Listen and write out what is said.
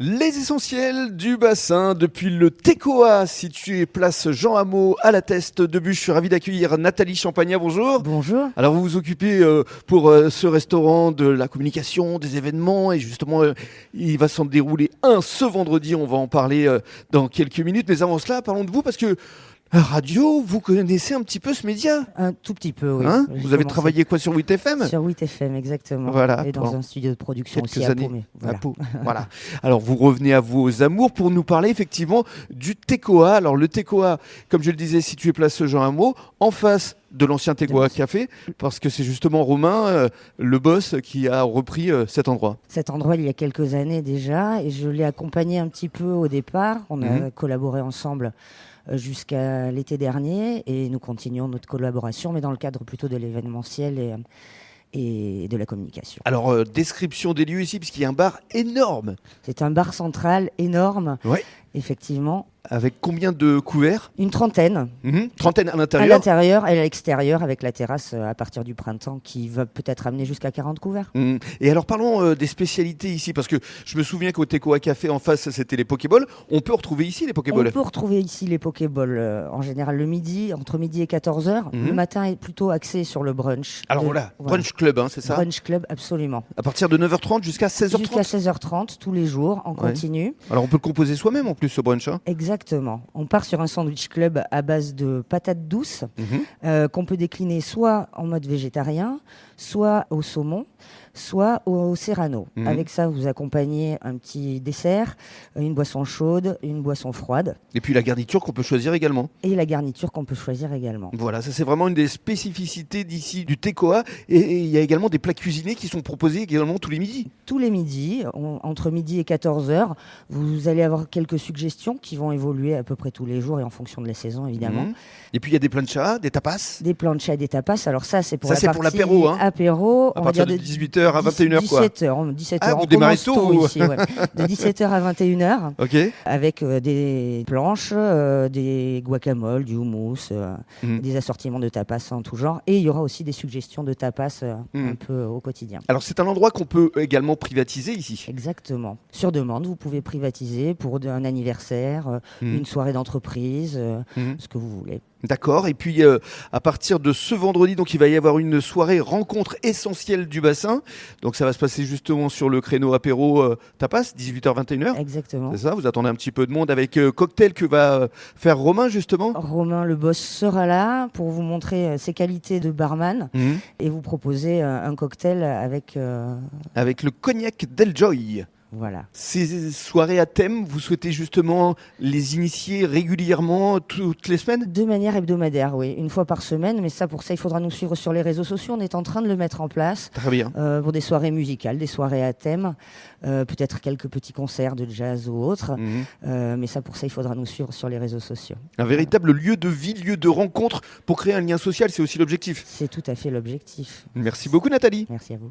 Les essentiels du bassin depuis le TECOA, situé place Jean Hameau à la Teste de Buch. Je suis ravi d'accueillir Nathalie Champagnat, bonjour. Bonjour. Alors vous vous occupez pour ce restaurant de la communication, des événements et justement il va s'en dérouler un ce vendredi, on va en parler dans quelques minutes. Mais avant cela, parlons de vous parce que radio, vous connaissez un petit peu ce média? Un tout petit peu, oui. Hein, vous avez travaillé quoi sur 8FM? Sur 8FM, exactement. Voilà. Et dans un studio de production Quelques aussi à années. Pau, mais voilà. À Pau. Voilà. Alors vous revenez à vos amours pour nous parler effectivement du TECOA. Alors le TECOA, comme je le disais, situé place Jean Hameau, en face de l'ancien TECOA Café, parce que c'est justement Romain, le boss, qui a repris cet endroit. Cet endroit, il y a quelques années déjà, et je l'ai accompagné un petit peu au départ. On a collaboré ensemble jusqu'à l'été dernier, et nous continuons notre collaboration, mais dans le cadre plutôt de l'événementiel et de la communication. Alors, description des lieux ici, puisqu'il y a un bar énorme. C'est un bar central énorme, Ouais. Effectivement. Avec combien de couverts? Une trentaine. Trentaine à À l'intérieur? l'intérieur et à l'extérieur, avec la terrasse à partir du printemps qui va peut-être amener jusqu'à 40 couverts. Et alors parlons des spécialités ici, parce que je me souviens qu'au TECOA Café en face c'était les Pokéballs. On peut retrouver ici les Pokéballs? On peut retrouver ici les Pokéballs en général le midi, entre midi et 14h. Le matin est plutôt axé sur le brunch. Alors voilà, brunch club, hein, c'est ça? Brunch club, absolument. À partir de 9h30 jusqu'à 16h30? Jusqu'à 16h30 tous les jours en continu. Alors on peut le composer soi-même en plus ce brunch, hein? Exactement. On part sur un sandwich club à base de patates douces qu'on peut décliner soit en mode végétarien, soit au saumon, soit au serrano. Avec ça, vous accompagnez un petit dessert, une boisson chaude, une boisson froide. Et puis la garniture qu'on peut choisir également. Et la garniture qu'on peut choisir également. Voilà, ça c'est vraiment une des spécificités d'ici du TECOA. Et il y a également des plats cuisinés qui sont proposés également tous les midis. Tous les midis, entre midi et 14h, vous allez avoir quelques suggestions qui vont évoluer à peu près tous les jours et en fonction de la saison évidemment. Et puis il y a des planchas, des tapas. Des planchas et des tapas. Alors ça c'est pour ça, la c'est partie pour l'apéro, hein. Apéro. À partir de 18h à 21h quoi. 17h. Ah, on vous démarrez commence tôt ici, ouais. De 17h à 21h. Ok. Avec des planches, des guacamoles, du houmous, des assortiments de tapas en tout genre. Et il y aura aussi des suggestions de tapas un peu au quotidien. Alors c'est un endroit qu'on peut également privatiser ici. Exactement. Sur demande, vous pouvez privatiser pour un anniversaire, une soirée d'entreprise, ce que vous voulez. D'accord. Et puis à partir de ce vendredi, donc il va y avoir une soirée rencontre essentielle du bassin. Donc ça va se passer justement sur le créneau apéro tapas, 18h-21h. Exactement. C'est ça. Vous attendez un petit peu de monde avec cocktail que va faire Romain justement. Romain, le boss, sera là pour vous montrer ses qualités de barman et vous proposer un cocktail avec le cognac d'Eljoy. Voilà. Ces soirées à thème, vous souhaitez justement les initier régulièrement toutes les semaines? De manière hebdomadaire, oui. Une fois par semaine, mais pour ça, il faudra nous suivre sur les réseaux sociaux. On est en train de le mettre en place. Très bien. Pour des soirées musicales, des soirées à thème, peut-être quelques petits concerts de jazz ou autres. Mais pour ça, il faudra nous suivre sur les réseaux sociaux. Un véritable lieu de vie, lieu de rencontre pour créer un lien social, c'est aussi l'objectif. C'est tout à fait l'objectif. Merci beaucoup Nathalie. Merci à vous.